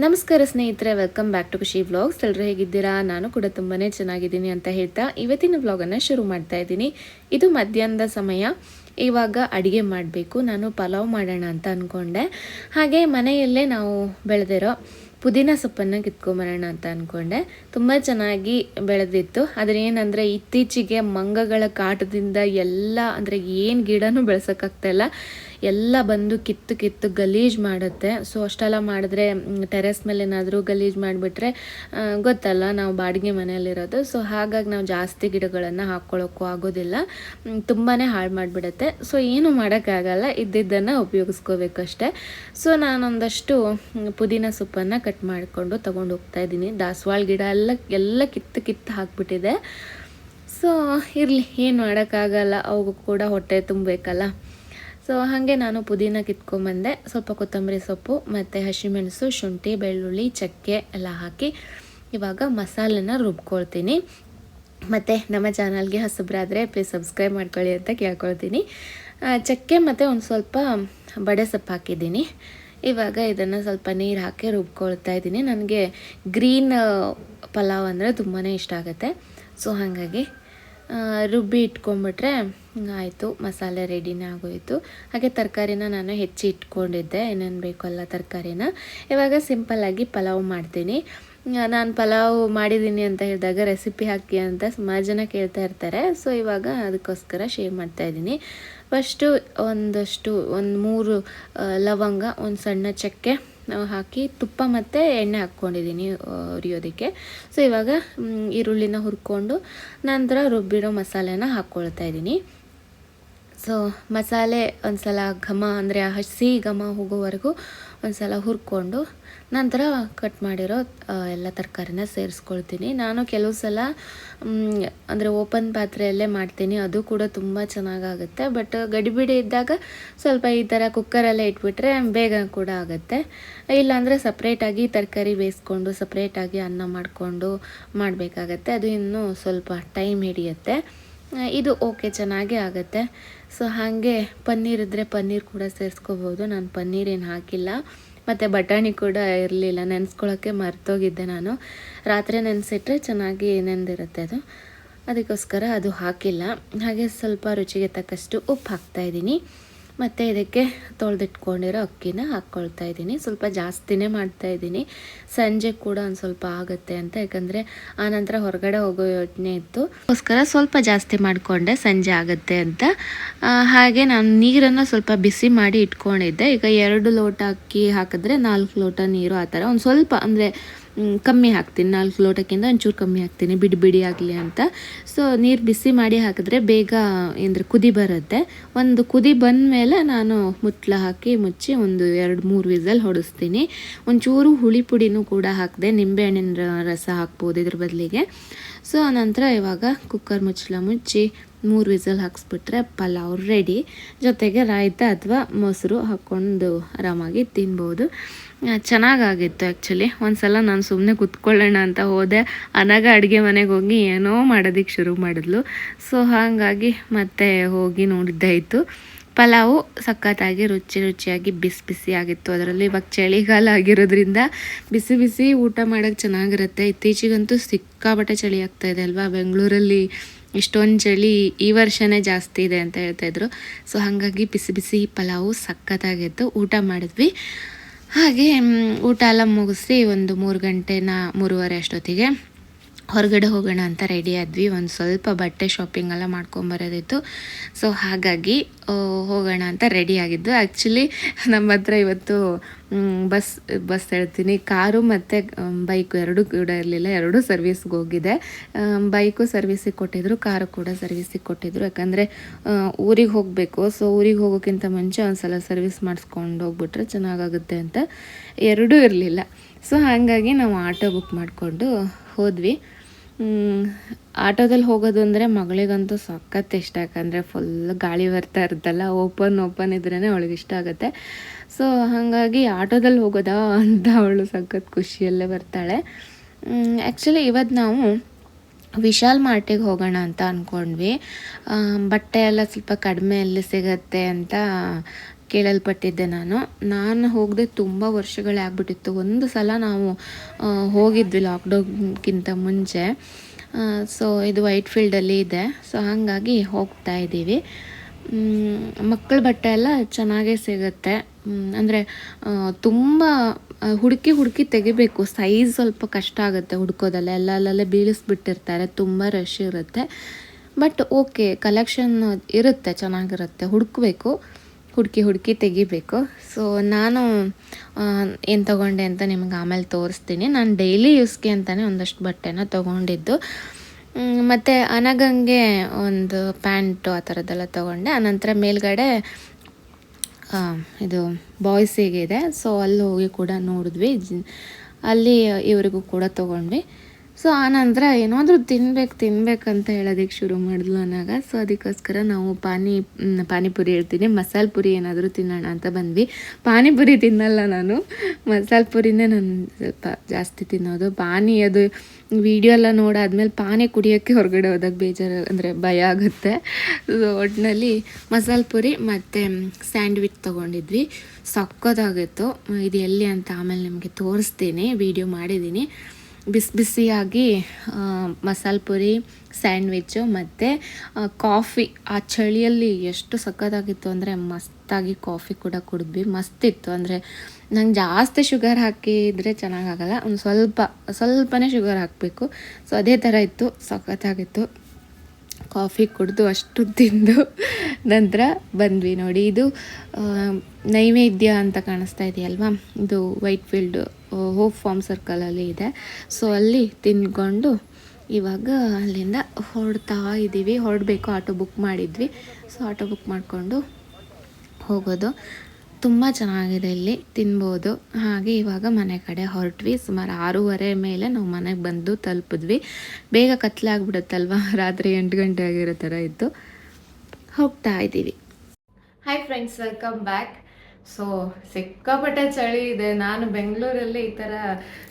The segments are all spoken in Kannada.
ನಮಸ್ಕಾರ ಸ್ನೇಹಿತರೆ, ವೆಲ್ಕಮ್ ಬ್ಯಾಕ್ ಟು ಖುಷಿ ವ್ಲಾಗ್ಸ್. ಎಲ್ಲರೂ ಹೇಗಿದ್ದೀರಾ? ನಾನು ಕೂಡ ತುಂಬಾ ಚೆನ್ನಾಗಿದ್ದೀನಿ ಅಂತ ಹೇಳ್ತಾ ಇವತ್ತಿನ ವ್ಲಾಗನ್ನು ಶುರು ಮಾಡ್ತಾ ಇದ್ದೀನಿ. ಇದು ಮಧ್ಯಾಹ್ನದ ಸಮಯ. ಇವಾಗ ಅಡುಗೆ ಮಾಡಬೇಕು. ನಾನು ಪಲಾವ್ ಮಾಡೋಣ ಅಂತ ಅಂದ್ಕೊಂಡೆ. ಹಾಗೆ ಮನೆಯಲ್ಲೇ ನಾವು ಬೆಳೆದಿರೋ ಪುದೀನ ಸೊಪ್ಪನ್ನು ಕಿತ್ಕೊಂಬರೋಣ ಅಂತ ಅಂದ್ಕೊಂಡೆ. ತುಂಬ ಚೆನ್ನಾಗಿ ಬೆಳೆದಿತ್ತು. ಆದರೆ ಏನಂದರೆ ಇತ್ತೀಚೆಗೆ ಮಂಗಗಳ ಕಾಟದಿಂದ ಎಲ್ಲ ಅಂದರೆ ಏನು ಗಿಡನೂ ಬೆಳೆಸೋಕ್ಕಾಗ್ತಾಯಿಲ್ಲ. ಎಲ್ಲ ಬಂದು ಕಿತ್ತು ಗಲೀಜು ಮಾಡುತ್ತೆ. ಸೊ ಅಷ್ಟೆಲ್ಲ ಮಾಡಿದ್ರೆ ಟೆರೆಸ್ ಮೇಲೆ ಏನಾದರೂ ಗಲೀಜು ಮಾಡಿಬಿಟ್ರೆ ಗೊತ್ತಲ್ಲ, ನಾವು ಬಾಡಿಗೆ ಮನೆಯಲ್ಲಿರೋದು. ಸೊ ಹಾಗಾಗಿ ನಾವು ಜಾಸ್ತಿ ಗಿಡಗಳನ್ನು ಹಾಕ್ಕೊಳ್ಳೋಕ್ಕೂ ಆಗೋದಿಲ್ಲ, ತುಂಬಾ ಹಾಳು ಮಾಡಿಬಿಡುತ್ತೆ. ಸೊ ಏನು ಮಾಡೋಕ್ಕಾಗಲ್ಲ, ಇದ್ದಿದ್ದನ್ನು ಉಪಯೋಗಿಸ್ಕೋಬೇಕಷ್ಟೆ. ಸೊ ನಾನೊಂದಷ್ಟು ಪುದೀನ ಸೊಪ್ಪನ್ನು ಕಟ್ ಮಾಡಿಕೊಂಡು ತೊಗೊಂಡು ಹೋಗ್ತಾ ಇದ್ದೀನಿ. ದಾಸವಾಳ ಗಿಡ ಎಲ್ಲ ಕಿತ್ತು ಹಾಕ್ಬಿಟ್ಟಿದೆ. ಸೊ ಇರಲಿ, ಏನು ಮಾಡೋಕ್ಕಾಗಲ್ಲ, ಅವು ಕೂಡ ಹೊಟ್ಟೆ ತುಂಬಬೇಕಲ್ಲ. ಸೊ ಹಾಗೆ ನಾನು ಪುದೀನ ಕಿತ್ಕೊಂಬಂದೆ. ಸ್ವಲ್ಪ ಕೊತ್ತಂಬರಿ ಸೊಪ್ಪು ಮತ್ತು ಹಸಿಮೆಣಸು, ಶುಂಠಿ, ಬೆಳ್ಳುಳ್ಳಿ, ಚಕ್ಕೆ ಎಲ್ಲ ಹಾಕಿ ಇವಾಗ ಮಸಾಲೆನ ರುಬ್ಕೊಳ್ತೀನಿ. ಮತ್ತು ನಮ್ಮ ಚಾನಲ್ಗೆ ಹೊಸಬ್ರಾದರೆ ಪ್ಲೀಸ್ ಸಬ್ಸ್ಕ್ರೈಬ್ ಮಾಡ್ಕೊಳ್ಳಿ ಅಂತ ಕೇಳ್ಕೊಳ್ತೀನಿ. ಚಕ್ಕೆ ಮತ್ತು ಒಂದು ಸ್ವಲ್ಪ ಬಡೆ ಸೊಪ್ಪು ಹಾಕಿದ್ದೀನಿ. ಇವಾಗ ಇದನ್ನು ಸ್ವಲ್ಪ ನೀರು ಹಾಕಿ ರುಬ್ಕೊಳ್ತಾ ಇದ್ದೀನಿ. ನನಗೆ ಗ್ರೀನ್ ಪಲಾವ್ ಅಂದರೆ ತುಂಬಾ ಇಷ್ಟ ಆಗುತ್ತೆ. ಸೊ ಹಾಗಾಗಿ ರುಬ್ಬಿ ಇಟ್ಕೊಂಡ್ಬಿಟ್ರೆ ಆಯಿತು, ಮಸಾಲೆ ರೆಡಿನೇ ಆಗೋಯಿತು. ಹಾಗೆ ತರಕಾರಿನ ನಾನು ಹೆಚ್ಚಿ ಇಟ್ಕೊಂಡಿದ್ದೆ, ಏನೇನು ಬೇಕೋ ಎಲ್ಲ ತರಕಾರಿನ. ಇವಾಗ ಸಿಂಪಲ್ಲಾಗಿ ಪಲಾವ್ ಮಾಡ್ತೀನಿ. ನಾನು ಪಲಾವ್ ಮಾಡಿದ್ದೀನಿ ಅಂತ ಹೇಳಿದಾಗ ರೆಸಿಪಿ ಹಾಕಿ ಅಂತ ಸುಮಾರು ಜನ ಕೇಳ್ತಾ ಇರ್ತಾರೆ. ಸೊ ಇವಾಗ ಅದಕ್ಕೋಸ್ಕರ ಶೇರ್ ಮಾಡ್ತಾಯಿದ್ದೀನಿ. ಫಸ್ಟು ಒಂದು 3 ಲವಂಗ, ಒಂದು ಸಣ್ಣ ಚಕ್ಕೆ ಹಾಕಿ ತುಪ್ಪ ಮತ್ತು ಎಣ್ಣೆ ಹಾಕ್ಕೊಂಡಿದ್ದೀನಿ ಉರಿಯೋದಕ್ಕೆ. ಸೊ ಇವಾಗ ಈರುಳ್ಳಿನ ಹುರ್ಕೊಂಡು ನಂತರ ರುಬ್ಬಿರೋ ಮಸಾಲೆನ ಹಾಕ್ಕೊಳ್ತಾ ಇದ್ದೀನಿ. ಸೊ ಮಸಾಲೆ ಒಂದು ಸಲ ಘಮ ಅಂದರೆ ಹಸಿ ಘಮ ಹೋಗೋವರೆಗೂ ಒಂದು ಸಲ ಹುರ್ಕೊಂಡು ನಂತರ ಕಟ್ ಮಾಡಿರೋ ಎಲ್ಲ ತರಕಾರಿನ ಸೇರಿಸ್ಕೊಳ್ತೀನಿ. ನಾನು ಕೆಲವು ಸಲ ಅಂದರೆ ಓಪನ್ ಪಾತ್ರೆಯಲ್ಲೇ ಮಾಡ್ತೀನಿ, ಅದು ಕೂಡ ತುಂಬ ಚೆನ್ನಾಗಾಗುತ್ತೆ. ಬಟ್ ಗಡಿಬಿಡಿ ಇದ್ದಾಗ ಸ್ವಲ್ಪ ಈ ಥರ ಕುಕ್ಕರಲ್ಲೇ ಇಟ್ಬಿಟ್ರೆ ಬೇಗ ಕೂಡ ಆಗುತ್ತೆ. ಇಲ್ಲಾಂದರೆ ಸಪ್ರೇಟಾಗಿ ತರಕಾರಿ ಬೇಯಿಸ್ಕೊಂಡು ಸಪ್ರೇಟಾಗಿ ಅನ್ನ ಮಾಡಿಕೊಂಡು ಮಾಡಬೇಕಾಗತ್ತೆ. ಅದು ಇನ್ನೂ ಸ್ವಲ್ಪ ಟೈಮ್ ಹಿಡಿಯುತ್ತೆ. ಇದು ಓಕೆ, ಚೆನ್ನಾಗೇ ಆಗುತ್ತೆ. ಸೊ ಹಾಗೆ ಪನ್ನೀರ್ ಇದ್ದರೆ ಪನ್ನೀರ್ ಕೂಡ ಸೇರಿಸ್ಕೋಬೋದು. ನಾನು ಪನ್ನೀರ್ ಏನು ಹಾಕಿಲ್ಲ. ಮತ್ತು ಬಟಾಣಿ ಕೂಡ ಇರಲಿಲ್ಲ, ನೆನೆಸ್ಕೊಳ್ಳೋಕ್ಕೆ ಮರ್ತೋಗಿದ್ದೆ ನಾನು. ರಾತ್ರಿ ನೆನೆಸಿಟ್ರೆ ಚೆನ್ನಾಗಿ ನೆಂದಿರುತ್ತೆ ಅದು, ಅದಕ್ಕೋಸ್ಕರ ಅದು ಹಾಕಿಲ್ಲ. ಹಾಗೆ ಸ್ವಲ್ಪ ರುಚಿಗೆ ತಕ್ಕಷ್ಟು ಉಪ್ಪು ಹಾಕ್ತಾಯಿದ್ದೀನಿ. ಮತ್ತು ಇದಕ್ಕೆ ತೊಳೆದಿಟ್ಕೊಂಡಿರೋ ಅಕ್ಕಿನ ಹಾಕ್ಕೊಳ್ತಾ ಇದ್ದೀನಿ. ಸ್ವಲ್ಪ ಜಾಸ್ತಿನೇ ಮಾಡ್ತಾಯಿದ್ದೀನಿ. ಸಂಜೆ ಕೂಡ ಒಂದು ಸ್ವಲ್ಪ ಆಗುತ್ತೆ ಅಂತ, ಯಾಕಂದರೆ ಆನಂತರ ಹೊರಗಡೆ ಹೋಗೋ ಯೋಚನೆ ಇತ್ತು, ಅದಕ್ಕೋಸ್ಕರ ಸ್ವಲ್ಪ ಜಾಸ್ತಿ ಮಾಡಿಕೊಂಡೆ, ಸಂಜೆ ಆಗುತ್ತೆ ಅಂತ. ಹಾಗೆ ನಾನು ನೀರನ್ನು ಸ್ವಲ್ಪ ಬಿಸಿ ಮಾಡಿ ಇಟ್ಕೊಂಡಿದ್ದೆ. ಈಗ 2 ಲೋಟ ಅಕ್ಕಿ ಹಾಕಿದ್ರೆ 4 ಲೋಟ ನೀರು, ಆ ಥರ ಒಂದು ಸ್ವಲ್ಪ ಅಂದರೆ ಕಮ್ಮಿ ಹಾಕ್ತೀನಿ. 4 ಲೋಟಕ್ಕಿಂತ ಒಂಚೂರು ಕಮ್ಮಿ ಹಾಕ್ತೀನಿ, ಬಿಡಿ ಆಗಲಿ ಅಂತ. ಸೊ ನೀರು ಬಿಸಿ ಮಾಡಿ ಹಾಕಿದ್ರೆ ಬೇಗ ಅಂದರೆ ಕುದಿ ಬರುತ್ತೆ. ಒಂದು ಕುದಿ ಬಂದ ಮೇಲೆ ನಾನು ಮುಚ್ಚಳ ಹಾಕಿ ಮುಚ್ಚಿ ಒಂದು 2-3 ವಿಸಲ್ ಹೊಡಿಸ್ತೀನಿ. ಒಂಚೂರು ಹುಳಿ ಪುಡಿನೂ ಕೂಡ ಹಾಕಿದೆ, ನಿಂಬೆಹಣ್ಣಿನ ರಸ ಹಾಕ್ಬೋದು ಇದ್ರ ಬದಲಿಗೆ. ಸೊ ನಂತರ ಇವಾಗ ಕುಕ್ಕರ್ ಮುಚ್ಚಳ ಮುಚ್ಚಿ 3 ವಿಸಲ್ ಹಾಕ್ಸ್ಬಿಟ್ರೆ ಪಲಾವ್ ರೆಡಿ. ಜೊತೆಗೆ ರಾಯ್ತ ಅಥವಾ ಮೊಸರು ಹಾಕ್ಕೊಂಡು ಆರಾಮಾಗಿ ತಿನ್ಬೋದು. ಚೆನ್ನಾಗಾಗಿತ್ತು ಆ್ಯಕ್ಚುಲಿ. ಒಂದು ಸಲ ನಾನು ಸುಮ್ಮನೆ ಕೂತ್ಕೊಳ್ಳೋಣ ಅಂತ ಹೋದೆ, ಅನಾಗ ಅಡುಗೆ ಮನೆಗೆ ಹೋಗಿ ಏನೋ ಮಾಡೋದಕ್ಕೆ ಶುರು ಮಾಡಿದ್ಲು. ಸೊ ಹಾಗಾಗಿ ಮತ್ತೆ ಹೋಗಿ ನೋಡಿದ್ದಾಯಿತು. ಪಲಾವು ಸಖತ್ತಾಗಿ ರುಚಿಯಾಗಿ ಬಿಸಿ ಆಗಿತ್ತು. ಅದರಲ್ಲಿ ಇವಾಗ ಚಳಿಗಾಲ ಆಗಿರೋದ್ರಿಂದ ಬಿಸಿ ಊಟ ಮಾಡೋಕ್ಕೆ ಚೆನ್ನಾಗಿರುತ್ತೆ. ಇತ್ತೀಚೆಗಂತೂ ಸಿಕ್ಕಾಪಟ್ಟೆ ಚಳಿ ಆಗ್ತಾಯಿದೆ ಅಲ್ವಾ ಬೆಂಗಳೂರಲ್ಲಿ. ಇಷ್ಟೊಂದು ಚಳಿ ಈ ವರ್ಷನೇ ಜಾಸ್ತಿ ಇದೆ ಅಂತ ಹೇಳ್ತಾಯಿದ್ರು. ಸೊ ಹಾಗಾಗಿ ಬಿಸಿ ಪಲಾವು ಸಖತ್ತಾಗಿತ್ತು. ಊಟ ಮಾಡಿದ್ವಿ. ಹಾಗೆ ಊಟ ಎಲ್ಲ ಮುಗಿಸಿ ಒಂದು 3 ಗಂಟೆನ 3:30 ಅಷ್ಟೊತ್ತಿಗೆ ಹೊರಗಡೆ ಹೋಗೋಣ ಅಂತ ರೆಡಿ ಆದ್ವಿ. ಒಂದು ಸ್ವಲ್ಪ ಬಟ್ಟೆ ಶಾಪಿಂಗ್ ಎಲ್ಲ ಮಾಡ್ಕೊಂಬರೋದಿತ್ತು. ಸೊ ಹಾಗಾಗಿ ಹೋಗೋಣ ಅಂತ ರೆಡಿ ಆಗಿದ್ದು. ಆ್ಯಕ್ಚುಲಿ ನಮ್ಮ ಹತ್ರ ಇವತ್ತು ಬಸ್ ಹೇಳ್ತೀನಿ, ಕಾರು ಮತ್ತು ಬೈಕು ಎರಡೂ ಕೂಡ ಇರಲಿಲ್ಲ. ಎರಡೂ ಸರ್ವಿಸ್ಗೆ ಹೋಗಿದೆ. ಬೈಕು ಸರ್ವಿಸಿಗೆ ಕೊಟ್ಟಿದ್ರು, ಕಾರು ಕೂಡ ಸರ್ವಿಸಿಗೆ ಕೊಟ್ಟಿದ್ರು. ಯಾಕಂದರೆ ಊರಿಗೆ ಹೋಗಬೇಕು. ಸೊ ಊರಿಗೆ ಹೋಗೋಕ್ಕಿಂತ ಮುಂಚೆ ಒಂದು ಸಲ ಸರ್ವಿಸ್ ಮಾಡಿಸ್ಕೊಂಡು ಹೋಗ್ಬಿಟ್ರೆ ಚೆನ್ನಾಗಾಗುತ್ತೆ ಅಂತ ಎರಡೂ ಇರಲಿಲ್ಲ. ಸೊ ಹಾಗಾಗಿ ನಾವು ಆಟೋ ಬುಕ್ ಮಾಡಿಕೊಂಡು ಹೋದ್ವಿ. ಆಟೋದಲ್ಲಿ ಹೋಗೋದು ಅಂದರೆ ಮಗಳಿಗಂತೂ ಸಖತ್ ಇಷ್ಟ. ಯಾಕಂದರೆ ಫುಲ್ ಗಾಳಿ ಬರ್ತಾ ಇರುತ್ತಲ್ಲ, ಓಪನ್ ಇದ್ರೇ ಅವಳಿಗೆ ಇಷ್ಟ ಆಗುತ್ತೆ. ಸೊ ಹಾಗಾಗಿ ಆಟೋದಲ್ಲಿ ಹೋಗೋದಾ ಅಂತ ಅವಳು ಸಖತ್ ಖುಷಿಯಲ್ಲೇ ಬರ್ತಾಳೆ. ಆ್ಯಕ್ಚುಲಿ ಇವತ್ತು ನಾವು ವಿಶಾಲ್ ಮಾರ್ಟಿಗೆ ಹೋಗೋಣ ಅಂತ ಅಂದ್ಕೊಂಡ್ವಿ. ಬಟ್ಟೆ ಎಲ್ಲ ಸ್ವಲ್ಪ ಕಡಿಮೆಯಲ್ಲಿ ಸಿಗತ್ತೆ ಅಂತ ಕೇಳಲ್ಪಟ್ಟಿದ್ದೆ. ನಾನು ಹೋಗದೆ ತುಂಬ ವರ್ಷಗಳೇ ಆಗ್ಬಿಟ್ಟಿತ್ತು. ಒಂದು ಸಲ ನಾವು ಹೋಗಿದ್ವಿ ಲಾಕ್ಡೌನ್ಗಿಂತ ಮುಂಚೆ. ಸೊ ಇದು ವೈಟ್ ಫೀಲ್ಡಲ್ಲಿ ಇದೆ. ಸೊ ಹಾಗಾಗಿ ಹೋಗ್ತಾ ಇದ್ದೀವಿ. ಮಕ್ಕಳ ಬಟ್ಟೆ ಎಲ್ಲ ಚೆನ್ನಾಗೇ ಸಿಗುತ್ತೆ. ಅಂದರೆ ತುಂಬ ಹುಡುಕಿ ತೆಗಿಬೇಕು. ಸೈಜ್ ಸ್ವಲ್ಪ ಕಷ್ಟ ಆಗುತ್ತೆ ಹುಡ್ಕೋದಲ್ಲ, ಅಲ್ಲಲ್ಲೇ ಬೀಳಿಸ್ಬಿಟ್ಟಿರ್ತಾರೆ, ತುಂಬ ರಶ್ ಇರುತ್ತೆ. ಬಟ್ ಓಕೆ, ಕಲೆಕ್ಷನ್ ಇರುತ್ತೆ, ಚೆನ್ನಾಗಿರುತ್ತೆ. ಹುಡುಕಿ ತೆಗಿಬೇಕು. ಸೊ ನಾನು ಏನು ತೊಗೊಂಡೆ ಅಂತ ನಿಮ್ಗೆ ಆಮೇಲೆ ತೋರಿಸ್ತೀನಿ. ನಾನು ಡೈಲಿ ಯೂಸ್ಗೆ ಅಂತಲೇ ಒಂದಷ್ಟು ಬಟ್ಟೆನ ತೊಗೊಂಡಿದ್ದು. ಮತ್ತು ಅನಗಂಗೆ ಒಂದು ಪ್ಯಾಂಟು ಆ ಥರದ್ದೆಲ್ಲ ತೊಗೊಂಡೆ. ಆನಂತರ ಮೇಲ್ಗಡೆ ಇದು ಬಾಯ್ಸಿಗೆ ಇದೆ. ಸೊ ಅಲ್ಲಿ ಹೋಗಿ ಕೂಡ ನೋಡಿದ್ವಿ. ಅಲ್ಲಿ ಇವರಿಗೂ ಕೂಡ ತೊಗೊಂಡ್ವಿ. ಸೊ ಆನಂತರ ಏನಾದರೂ ತಿನ್ಬೇಕಂತ ಹೇಳೋದಕ್ಕೆ ಶುರು ಮಾಡಿದ್ಲು ಅನ್ನಾಗ. ಸೊ ಅದಕ್ಕೋಸ್ಕರ ನಾವು ಪಾನಿಪುರಿ ಹೇಳ್ತೀನಿ, ಮಸಾಲೆ ಪುರಿ ಏನಾದರೂ ತಿನ್ನೋಣ ಅಂತ ಬಂದ್ವಿ. ಪಾನಿಪುರಿ ತಿನ್ನಲ್ಲ ನಾನು, ಮಸಾಲೆ ಪುರಿನೇ ನಾನು ಸ್ವಲ್ಪ ಜಾಸ್ತಿ ತಿನ್ನೋದು. ಅದು ವಿಡಿಯೋ ಎಲ್ಲ ನೋಡಾದ್ಮೇಲೆ ಪಾನಿ ಕುಡಿಯೋಕ್ಕೆ ಹೊರಗಡೆ ಹೋದಾಗ ಬೇಜಾರು, ಅಂದರೆ ಭಯ ಆಗುತ್ತೆ. ಒಟ್ಟಿನಲ್ಲಿ ಮಸಾಲೆ ಪುರಿ ಮತ್ತು ಸ್ಯಾಂಡ್ವಿಚ್ ತೊಗೊಂಡಿದ್ವಿ. ಸಕ್ಕತ್ತಾಗಿತ್ತು. ಇದು ಎಲ್ಲಿ ಅಂತ ಆಮೇಲೆ ನಿಮಗೆ ತೋರಿಸ್ತೀನಿ, ವಿಡಿಯೋ ಮಾಡಿದ್ದೀನಿ. ಬಿಸಿಯಾಗಿ ಮಸಾಲೆ ಪುರಿ, ಸ್ಯಾಂಡ್ವಿಚ್ಚು ಮತ್ತು ಕಾಫಿ. ಆ ಚಳಿಯಲ್ಲಿ ಎಷ್ಟು ಸಕ್ಕತ್ತಾಗಿತ್ತು ಅಂದರೆ ಮಸ್ತಾಗಿ ಕಾಫಿ ಕೂಡ ಕುಡಿದ್ವಿ. ಮಸ್ತಿತ್ತು. ಅಂದರೆ ನಂಗೆ ಜಾಸ್ತಿ ಶುಗರ್ ಹಾಕಿದರೆ ಚೆನ್ನಾಗಾಗಲ್ಲ, ಒಂದು ಸ್ವಲ್ಪನೇ ಶುಗರ್ ಹಾಕಬೇಕು. ಸೊ ಅದೇ ಥರ ಇತ್ತು, ಸಖತ್ತಾಗಿತ್ತು. ಕಾಫಿ ಕುಡಿದು ಅಷ್ಟು ತಿಂದು ನಂತರ ಬಂದ್ವಿ. ನೋಡಿ, ಇದು ನೈವೇದ್ಯ ಅಂತ ಕಾಣಿಸ್ತಾ ಇದೆಯಲ್ವಾ, ಇದು ವೈಟ್ ಫೀಲ್ಡ್ ಹೋಪ್ ಫಾರ್ಮ್ ಸರ್ಕಲಲ್ಲಿ ಇದೆ. ಸೊ ಅಲ್ಲಿ ತಿಂದ್ಕೊಂಡು ಇವಾಗ ಅಲ್ಲಿಂದ ಹೊರಡಬೇಕು. ಆಟೋ ಬುಕ್ ಮಾಡಿದ್ವಿ. ಸೊ ಆಟೋ ಬುಕ್ ಮಾಡಿಕೊಂಡು ಹೋಗೋದು. ತುಂಬ ಚೆನ್ನಾಗಿದೆ, ಇಲ್ಲಿ ತಿನ್ಬೋದು. ಹಾಗೆ ಇವಾಗ ಮನೆ ಕಡೆ ಹೊರಟ್ವಿ. ಸುಮಾರು 6:30 ಮೇಲೆ ನಾವು ಮನೆಗೆ ಬಂದು ತಲುಪಿದ್ವಿ. ಬೇಗ ಕತ್ಲೆ ಆಗ್ಬಿಡುತ್ತಲ್ವ, ರಾತ್ರಿ 8 ಗಂಟೆ ಆಗಿರೋ ಥರ ಇತ್ತು. ಹೋಗ್ತಾ ಇದ್ದೀವಿ. Hi friends, welcome back. So ಸಿಕ್ಕಾಪಟ್ಟೆ ಚಳಿ ಇದೆ. ನಾನು ಬೆಂಗಳೂರಲ್ಲಿ ಈ ಥರ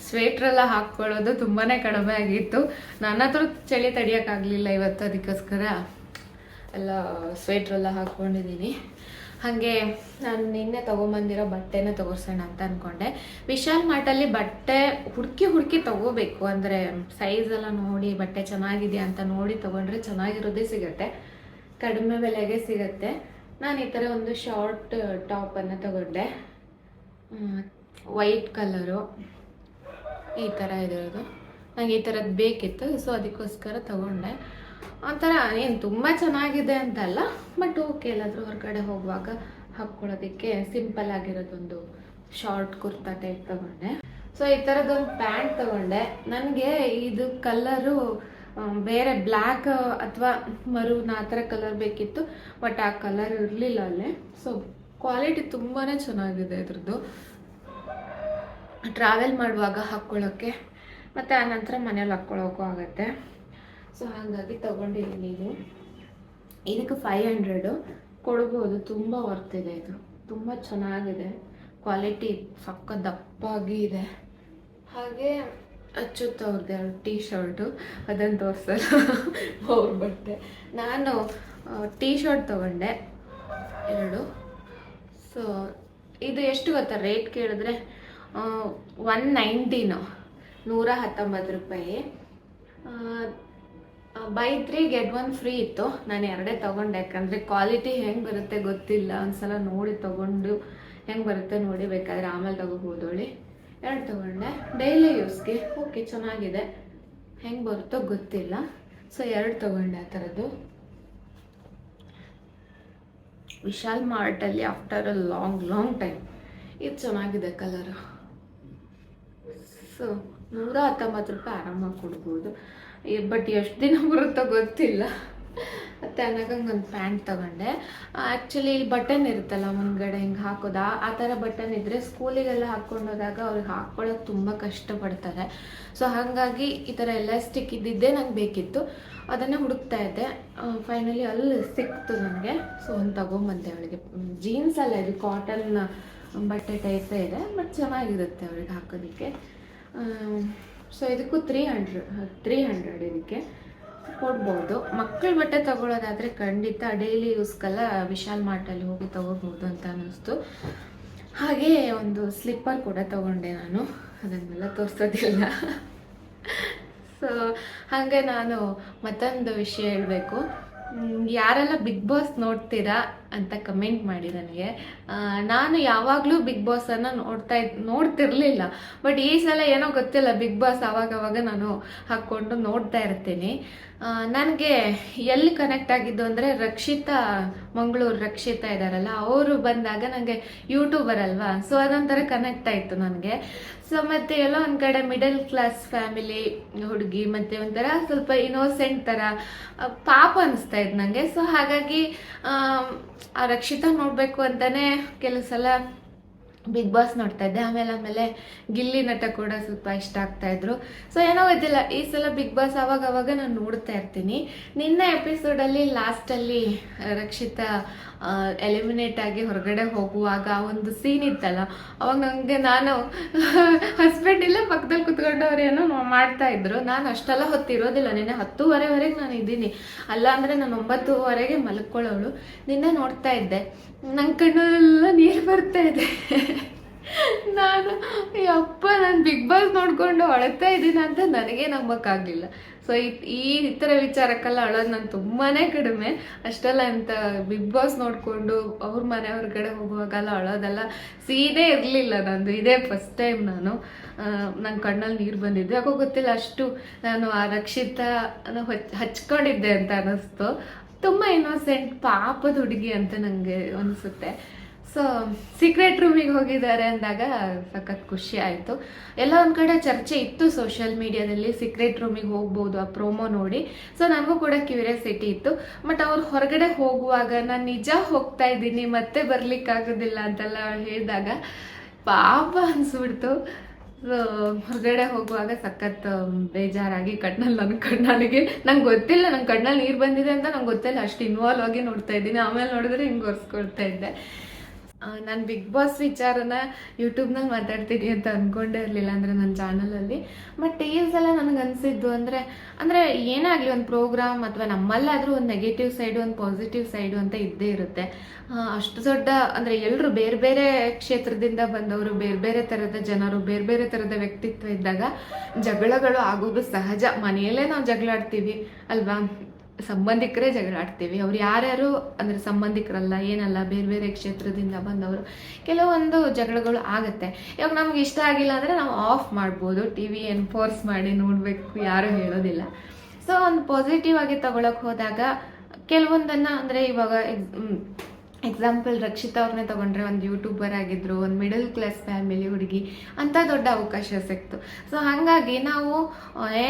ಸ್ವೆಟ್ರೆಲ್ಲ ಹಾಕ್ಕೊಳ್ಳೋದು ತುಂಬಾ ಕಡಿಮೆ ಆಗಿತ್ತು. ನನ್ನ ಹತ್ರ ಚಳಿ ತಡಿಯೋಕ್ಕಾಗಲಿಲ್ಲ ಇವತ್ತು. ಅದಕ್ಕೋಸ್ಕರ ಎಲ್ಲ ಸ್ವೆಟ್ರೆಲ್ಲ ಹಾಕ್ಕೊಂಡಿದ್ದೀನಿ. ಹಾಗೆ ನಾನು ನಿನ್ನೆ ತೊಗೊಂಬಂದಿರೋ ಬಟ್ಟೆನ ತೋರಿಸೋಣ ಅಂತ ಅಂದ್ಕೊಂಡೆ. ವಿಶಾಲ್ ಮಾರ್ಟಲ್ಲಿ ಬಟ್ಟೆ ಹುಡುಕಿ ತೊಗೋಬೇಕು. ಅಂದರೆ ಸೈಜೆಲ್ಲ ನೋಡಿ, ಬಟ್ಟೆ ಚೆನ್ನಾಗಿದೆಯಾ ಅಂತ ನೋಡಿ ತೊಗೊಂಡ್ರೆ ಚೆನ್ನಾಗಿರೋದೇ ಸಿಗುತ್ತೆ, ಕಡಿಮೆ ಬೆಲೆಗೆ ಸಿಗುತ್ತೆ. ನಾನು ಈ ಥರ ಒಂದು ಶಾರ್ಟ್ ಟಾಪನ್ನು ತಗೊಂಡೆ, ವೈಟ್ ಕಲರು, ಈ ಥರ ಇರೋದು. ನನಗೆ ಈ ಥರದ್ದು ಬೇಕಿತ್ತು. ಸೊ ಅದಕ್ಕೋಸ್ಕರ ತಗೊಂಡೆ. ಒಂಥರ ಏನು ತುಂಬ ಚೆನ್ನಾಗಿದೆ ಅಂತಲ್ಲ, ಬಟ್ ಓಕೆ, ಎಲ್ಲಾದರೂ ಹೊರಗಡೆ ಹೋಗುವಾಗ ಹಾಕ್ಕೊಳ್ಳೋದಕ್ಕೆ ಸಿಂಪಲ್ ಆಗಿರೋದೊಂದು ಶಾರ್ಟ್ ಕುರ್ತಾ ಟೈಪ್ ತಗೊಂಡೆ. ಸೊ ಈ ಥರದೊಂದು ಪ್ಯಾಂಟ್ ತಗೊಂಡೆ. ನನಗೆ ಇದು ಕಲರು ಬೇರೆ ಬ್ಲ್ಯಾಕ್ ಅಥವಾ ಮರೂನ್ ಆ ಥರ ಕಲರ್ ಬೇಕಿತ್ತು, ಬಟ್ ಆ ಕಲರ್ ಇರಲಿಲ್ಲ ಅಲ್ಲೇ. ಸೊ ಕ್ವಾಲಿಟಿ ತುಂಬಾ ಚೆನ್ನಾಗಿದೆ ಇದ್ರದ್ದು, ಟ್ರಾವೆಲ್ ಮಾಡುವಾಗ ಹಾಕ್ಕೊಳ್ಳೋಕ್ಕೆ ಮತ್ತು ಆನಂತರ ಮನೇಲಿ ಹಾಕ್ಕೊಳ್ಳೋಕ್ಕೂ ಆಗುತ್ತೆ. ಸೊ ಹಾಗಾಗಿ ತೊಗೊಂಡಿದ್ದೀನಿ. ಇದಕ್ಕೆ 500 ಕೊಡ್ಬೋದು. ತುಂಬ ವರ್ತ್ ಇದೆ. ಇದು ತುಂಬ ಚೆನ್ನಾಗಿದೆ, ಕ್ವಾಲಿಟಿ ಸಕ್ಕ ದಪ್ಪಾಗಿ ಇದೆ. ಹಾಗೆ ಅಚ್ಚುತ್ತ ಅವ್ರದ್ದು 2 ಟೀ ಶರ್ಟು, ಅದನ್ನು ತೋರಿಸಲ್ಲ ಅವ್ರ ಬಟ್ಟೆ. ನಾನು ಟೀ ಶರ್ಟ್ ತೊಗೊಂಡೆ 2. ಸೊ ಇದು ಎಷ್ಟು ಗೊತ್ತಾ ರೇಟ್ ಕೇಳಿದ್ರೆ, 119 ರೂಪಾಯಿ. ಬೈ 3 get 1 ಫ್ರೀ ಇತ್ತು. ನಾನು 2 ತೊಗೊಂಡೆ, ಯಾಕಂದರೆ ಕ್ವಾಲಿಟಿ ಹೆಂಗೆ ಬರುತ್ತೆ ಗೊತ್ತಿಲ್ಲ. ಒಂದ್ಸಲ ನೋಡಿ ತೊಗೊಂಡು ಹೆಂಗೆ ಬರುತ್ತೆ ನೋಡಿ, ಬೇಕಾದರೆ ಆಮೇಲೆ ತೊಗೋಬೋದು. 2 ತೊಗೊಂಡೆ ಡೈಲಿ ಯೂಸ್ಗೆ. ಓಕೆ, ಚೆನ್ನಾಗಿದೆ, ಹೆಂಗೆ ಬರುತ್ತೋ ಗೊತ್ತಿಲ್ಲ. ಸೊ 2 ತೊಗೊಂಡೆ ಆ ಥರದ್ದು. ವಿಶಾಲ್ ಮಾರ್ಟಲ್ಲಿ ಆಫ್ಟರ್ ಅ ಲಾಂಗ್ ಟೈಮ್ ಇದು ಚೆನ್ನಾಗಿದೆ ಕಲರು. ಸೊ 119 ರೂಪಾಯಿ ಆರಾಮಾಗಿ ಕೊಡ್ಬೋದು. ಬಟ್ ಎಷ್ಟು ದಿನ ಬರುತ್ತೋ ಗೊತ್ತಿಲ್ಲ. ಮತ್ತು ಅನ್ನಗಂಗೆ ಒಂದು ಪ್ಯಾಂಟ್ ತೊಗೊಂಡೆ. ಆ್ಯಕ್ಚುಲಿ ಇಲ್ಲಿ ಬಟನ್ ಇರುತ್ತಲ್ಲ ಮುಂದ್ಗಡೆ ಹಿಂಗೆ ಹಾಕೋದು, ಆ ಥರ ಬಟನ್ ಇದ್ದರೆ ಸ್ಕೂಲಿಗೆಲ್ಲ ಹಾಕ್ಕೊಂಡು ಹೋದಾಗ ಅವ್ರಿಗೆ ಹಾಕ್ಕೊಳ್ಳೋಕೆ ತುಂಬ ಕಷ್ಟಪಡ್ತಾರೆ. ಸೊ ಹಾಗಾಗಿ ಈ ಥರ ಎಲಾಸ್ಟಿಕ್ ಇದ್ದಿದ್ದೇ ನಂಗೆ ಬೇಕಿತ್ತು. ಅದನ್ನೇ ಹುಡುಕ್ತಾ ಇದ್ದೆ. ಫೈನಲಿ ಅಲ್ಲಿ ಸಿಕ್ತು ನನಗೆ. ಸೊ ಒಂದು ತೊಗೊಂಬಂದೆ ಅವಳಿಗೆ. ಜೀನ್ಸ್ ಅಲ್ಲ, ಇದು ಕಾಟನ್ ಬಟ್ಟೆ ಟೈಪೇ ಇದೆ, ಬಟ್ ಚೆನ್ನಾಗಿರುತ್ತೆ ಅವಳಿಗೆ ಹಾಕೋದಕ್ಕೆ. ಸೊ ಇದಕ್ಕೂ 300 ಇದಕ್ಕೆ. ಕೊಡ್ಬೋದು. ಮಕ್ಕಳ ಬಟ್ಟೆ ತಗೊಳ್ಳೋದಾದರೆ ಖಂಡಿತ ಡೈಲಿ ಯೂಸ್ಗೆಲ್ಲ ವಿಶಾಲ್ ಮಾರ್ಟಲ್ಲಿ ಹೋಗಿ ತಗೋಬೋದು ಅಂತ ಅನ್ನಿಸ್ತು. ಹಾಗೆ ಒಂದು ಸ್ಲಿಪ್ಪರ್ ಕೂಡ ತಗೊಂಡೆ ನಾನು, ಅದನ್ನೆಲ್ಲ ತೋರಿಸೋದಿಲ್ಲ. ಸೊ ಹಾಗೆ ನಾನು ಮತ್ತೊಂದು ವಿಷಯ ಹೇಳಬೇಕು. ಯಾರೆಲ್ಲ ಬಿಗ್ ಬಾಸ್ ನೋಡ್ತೀರಾ ಅಂತ ಕಮೆಂಟ್ ಮಾಡಿ ನನಗೆ. ನಾನು ಯಾವಾಗಲೂ ಬಿಗ್ ಬಾಸನ್ನು ನೋಡ್ತಿರ್ಲಿಲ್ಲ, ಬಟ್ ಈ ಸಲ ಏನೋ ಗೊತ್ತಿಲ್ಲ, ಬಿಗ್ ಬಾಸ್ ಅವಾಗವಾಗ ನಾನು ಹಾಕ್ಕೊಂಡು ನೋಡ್ತಾ ಇರ್ತೀನಿ. ನನಗೆ ಎಲ್ಲಿ ಕನೆಕ್ಟ್ ಆಗಿದ್ದು ಅಂದರೆ ರಕ್ಷಿತಾ, ಮಂಗಳೂರು ರಕ್ಷಿತಾ ಇದ್ದಾರಲ್ಲ, ಅವರು ಬಂದಾಗ ನನಗೆ ಯೂಟ್ಯೂಬರ್ ಅಲ್ವಾ, ಸೊ ಅದೊಂಥರ ಕನೆಕ್ಟ್ ಆಯಿತು ನನಗೆ. ಸೊ ಮತ್ತು ಎಲ್ಲೋ ಒಂದು ಕಡೆ ಮಿಡಲ್ ಕ್ಲಾಸ್ ಫ್ಯಾಮಿಲಿ ಹುಡುಗಿ, ಮತ್ತು ಒಂಥರ ಸ್ವಲ್ಪ ಇನೋಸೆಂಟ್ ಥರ ಪಾಪ ಅನಿಸ್ತಾ ಇತ್ತು ನನಗೆ. ಸೊ ಹಾಗಾಗಿ ಆ ರಕ್ಷಿತಾ ನೋಡಬೇಕು ಅಂತಲೇ ಕೆಲವು ಸಲ ಬಿಗ್ ಬಾಸ್ ನೋಡ್ತಾ ಇದ್ದೆ. ಆಮೇಲೆ ಗಿಲ್ಲಿ ನಟ ಕೂಡ ಸ್ವಲ್ಪ ಇಷ್ಟ ಆಗ್ತಾ ಇದ್ರು. ಸೊ ಏನೋ ಗೊತ್ತಿಲ್ಲ, ಈ ಸಲ ಬಿಗ್ ಬಾಸ್ ಅವಾಗ ನಾನು ನೋಡ್ತಾ ಇರ್ತೀನಿ. ನಿನ್ನೆ ಎಪಿಸೋಡಲ್ಲಿ ಲಾಸ್ಟಲ್ಲಿ ರಕ್ಷಿತಾ ಎಲಿಮಿನೇಟ್ ಆಗಿ ಹೊರಗಡೆ ಹೋಗುವಾಗ ಒಂದು ಸೀನ್ ಇತ್ತಲ್ಲ, ಅವಾಗ ನನಗೆ, ನಾನು ಹಸ್ಬೆಂಡ್ ಇಲ್ಲ ಪಕ್ಕದಲ್ಲಿ ಕುತ್ಕೊಂಡವ್ರು ಏನೋ ಮಾಡ್ತಾ ಇದ್ರು. ನಾನು ಅಷ್ಟೆಲ್ಲ ಹೊತ್ತಿರೋದಿಲ್ಲ, ನಿನ್ನೆ 10:30ವರೆಗೆ ನಾನು ಇದ್ದೀನಿ, ಅಲ್ಲ ಅಂದರೆ ನಾನು 9:00ವರೆಗೆ ಮಲ್ಕೊಳ್ಳೋಳು. ನಿನ್ನೆ ನೋಡ್ತಾ ಇದ್ದೆ, ನನ್ನ ಕಣ್ಣೆಲ್ಲ ನೀರು ಬರ್ತಾ ಇದೆ. ನಾನು ಬಿಗ್ ಬಾಸ್ ನೋಡ್ಕೊಂಡು ಅಳ್ತಾ ಇದ್ದೀನಿ ಅಂತ ನನಗೆ ನಂಬಕ್ಕಾಗಲಿಲ್ಲ. ಸೊ ಈ ಥರ ವಿಚಾರಕ್ಕೆಲ್ಲ ಅಳೋದು ನಾನು ತುಂಬಾ ಕಡಿಮೆ. ಅಷ್ಟೆಲ್ಲ ಅಂತ ಬಿಗ್ ಬಾಸ್ ನೋಡಿಕೊಂಡು ಅವ್ರ ಮನೆ ಹೊರಗಡೆ ಹೋಗುವಾಗೆಲ್ಲ ಅಳೋದೆಲ್ಲ ಸೀದೇ ಇರಲಿಲ್ಲ ನಂದು. ಇದೇ ಫಸ್ಟ್ ಟೈಮ್ ನನ್ನ ಕಣ್ಣಲ್ಲಿ ನೀರು ಬಂದಿದ್ದು. ಯಾಕೋ ಗೊತ್ತಿಲ್ಲ, ಅಷ್ಟು ನಾನು ಆ ರಕ್ಷಿತಾ ಹಚ್ಕೊಂಡಿದ್ದೆ ಅಂತ ಅನ್ನಿಸ್ತು. ತುಂಬ ಇನ್ನೋಸೆಂಟ್ ಪಾಪದ ಹುಡುಗಿ ಅಂತ ನನಗೆ ಅನಿಸುತ್ತೆ. ಸೊ ಸೀಕ್ರೆಟ್ ರೂಮಿಗೆ ಹೋಗಿದ್ದಾರೆ ಅಂದಾಗ ಸಖತ್ ಖುಷಿ ಆಯಿತು. ಎಲ್ಲ ಒಂದು ಕಡೆ ಚರ್ಚೆ ಇತ್ತು ಸೋಷಿಯಲ್ ಮೀಡಿಯಾದಲ್ಲಿ, ಸೀಕ್ರೆಟ್ ರೂಮಿಗೆ ಹೋಗ್ಬೋದು ಆ ಪ್ರೋಮೋ ನೋಡಿ. ಸೊ ನನಗೂ ಕೂಡ ಕ್ಯೂರಿಯಾಸಿಟಿ ಇತ್ತು. ಬಟ್ ಅವ್ರು ಹೊರಗಡೆ ಹೋಗುವಾಗ ನಾನು ನಿಜ ಹೋಗ್ತಾ ಇದ್ದೀನಿ, ಮತ್ತೆ ಬರ್ಲಿಕ್ಕಾಗೋದಿಲ್ಲ ಅಂತೆಲ್ಲ ಹೇಳಿದಾಗ ಪಾಪ ಅನಿಸ್ಬಿಡ್ತು. ಹೊರಗಡೆ ಹೋಗುವಾಗ ಸಖತ್ ಬೇಜಾರಾಗಿ ನನಗೆ ನಂಗೆ ಗೊತ್ತಿಲ್ಲ, ನಂಗೆ ಕಣ್ಣಲ್ಲಿ ನೀರು ಬಂದಿದೆ ಅಂತ ನಂಗೆ ಗೊತ್ತಿಲ್ಲ, ಅಷ್ಟು ಇನ್ವಾಲ್ವ್ ಆಗಿ ನೋಡ್ತಾ ಇದ್ದೀನಿ. ಆಮೇಲೆ ನೋಡಿದ್ರೆ ಹಿಂಗೆ ಒರೆಸ್ಕೊಳ್ತಾ ಇದ್ದೆ. ನಾನು ಬಿಗ್ ಬಾಸ್ ವಿಚಾರನ ಯೂಟ್ಯೂಬ್ನಲ್ಲಿ ಮಾತಾಡ್ತೀನಿ ಅಂತ ಅಂದ್ಕೊಂಡೇ ಇರಲಿಲ್ಲ, ಅಂದರೆ ನನ್ನ ಚಾನಲಲ್ಲಿ. ಬಟ್ ಈ ಸಲ ನನಗೆ ಅನಿಸಿದ್ದು ಅಂದರೆ ಏನೇ ಆಗಲಿ, ಒಂದು ಪ್ರೋಗ್ರಾಮ್ ಅಥವಾ ನಮ್ಮಲ್ಲಾದರೂ ಒಂದು ನೆಗೆಟಿವ್ ಸೈಡು, ಒಂದು ಪಾಸಿಟಿವ್ ಸೈಡು ಅಂತ ಇದ್ದೇ ಇರುತ್ತೆ. ಅಷ್ಟು ದೊಡ್ಡ ಅಂದರೆ ಎಲ್ಲರೂ ಬೇರೆ ಬೇರೆ ಕ್ಷೇತ್ರದಿಂದ ಬಂದವರು, ಬೇರೆ ಬೇರೆ ಥರದ ಜನರು, ಬೇರೆ ಬೇರೆ ಥರದ ವ್ಯಕ್ತಿತ್ವ ಇದ್ದಾಗ ಜಗಳಗಳು ಆಗೋದು ಸಹಜ. ಮನೆಯಲ್ಲೇ ನಾವು ಜಗಳಾಡ್ತೀವಿ ಅಲ್ವಾ, ಸಂಬಂಧಿಕರೇ ಜಗಳಾಡ್ತೀವಿ. ಅವ್ರು ಯಾರ್ಯಾರು ಅಂದರೆ ಸಂಬಂಧಿಕರಲ್ಲ, ಏನಲ್ಲ, ಬೇರೆ ಬೇರೆ ಕ್ಷೇತ್ರದಿಂದ ಬಂದವರು, ಕೆಲವೊಂದು ಜಗಳಗಳು ಆಗುತ್ತೆ. ಇವಾಗ ನಮ್ಗೆ ಇಷ್ಟ ಆಗಿಲ್ಲ ಅಂದರೆ ನಾವು ಆಫ್ ಮಾಡ್ಬೋದು, ಟಿ ವಿ ಫೋರ್ಸ್ ಮಾಡಿ ನೋಡಬೇಕು, ಯಾರೂ ಹೇಳೋದಿಲ್ಲ. ಸೊ ಒಂದು ಪಾಸಿಟಿವ್ ಆಗಿ ತಗೊಳಕ್ಕೆ ಹೋದಾಗ ಕೆಲವೊಂದನ್ನು, ಅಂದರೆ ಇವಾಗ ಎಕ್ಸಾಂಪಲ್ ರಕ್ಷಿತಾ ಅವ್ರನ್ನೇ ತಗೊಂಡ್ರೆ, ಒಂದು ಯೂಟ್ಯೂಬರ್ ಆಗಿದ್ರು, ಒಂದು ಮಿಡಲ್ ಕ್ಲಾಸ್ ಫ್ಯಾಮಿಲಿ ಹುಡುಗಿ ಅಂತ ದೊಡ್ಡ ಅವಕಾಶ ಸಿಕ್ತು. ಸೊ ಹಾಗಾಗಿ ನಾವು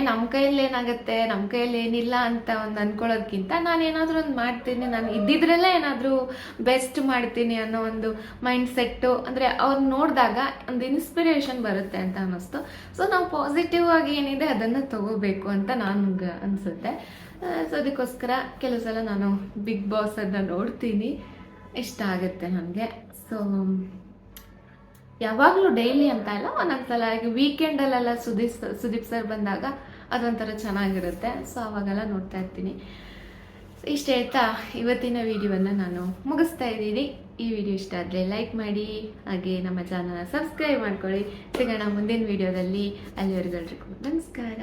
ನಮ್ಮ ಕೈಯಲ್ಲಿ ಏನಾಗುತ್ತೆ, ನಮ್ಮ ಕೈಯಲ್ಲಿ ಏನಿಲ್ಲ ಅಂತ ಒಂದು ಅಂದ್ಕೊಳ್ಳೋದಕ್ಕಿಂತ ನಾನೇನಾದರೂ ಒಂದು ಮಾಡ್ತೀನಿ, ನಾನು ಇದ್ದಿದ್ರಲ್ಲೇ ಏನಾದರೂ ಬೆಸ್ಟ್ ಮಾಡ್ತೀನಿ ಅನ್ನೋ ಒಂದು ಮೈಂಡ್ ಸೆಟ್ಟು, ಅಂದರೆ ಅವ್ರು ನೋಡಿದಾಗ ಒಂದು ಇನ್ಸ್ಪಿರೇಷನ್ ಬರುತ್ತೆ ಅಂತ ಅನ್ನಿಸ್ತು. ಸೊ ನಾವು ಪಾಸಿಟಿವ್ ಆಗಿ ಏನಿದೆ ಅದನ್ನು ತಗೋಬೇಕು ಅಂತ ನನಗೆ ಅನಿಸುತ್ತೆ. ಸೊ ಅದಕ್ಕೋಸ್ಕರ ಕೆಲವು ಸಲ ನಾನು ಬಿಗ್ ಬಾಸ್ ಅದನ್ನು ನೋಡ್ತೀನಿ, ಇಷ್ಟ ಆಗುತ್ತೆ ನನಗೆ. ಸೊ ಯಾವಾಗಲೂ ಡೈಲಿ ಅಂತ ಇಲ್ಲ, ಒಂದೊಂದ್ಸಲ ಈಗ ವೀಕೆಂಡಲ್ಲೆಲ್ಲ ಸುದೀಪ್ ಸರ್ ಬಂದಾಗ ಅದೊಂಥರ ಚೆನ್ನಾಗಿರುತ್ತೆ. ಸೊ ಅವಾಗೆಲ್ಲ ನೋಡ್ತಾ ಇರ್ತೀನಿ. ಇಷ್ಟ ಹೇಳ್ತಾ ಇವತ್ತಿನ ವಿಡಿಯೋವನ್ನು ನಾನು ಮುಗಿಸ್ತಾ ಇದ್ದೀನಿ. ಈ ವಿಡಿಯೋ ಇಷ್ಟ ಆದರೆ ಲೈಕ್ ಮಾಡಿ, ಹಾಗೆ ನಮ್ಮ ಚಾನಲ್ನ ಸಬ್ಸ್ಕ್ರೈಬ್ ಮಾಡ್ಕೊಳ್ಳಿ. ಸಿಗೋಣ ಮುಂದಿನ ವಿಡಿಯೋದಲ್ಲಿ. ಅಲ್ಲಿವರೆಗೂ ನಮಸ್ಕಾರ.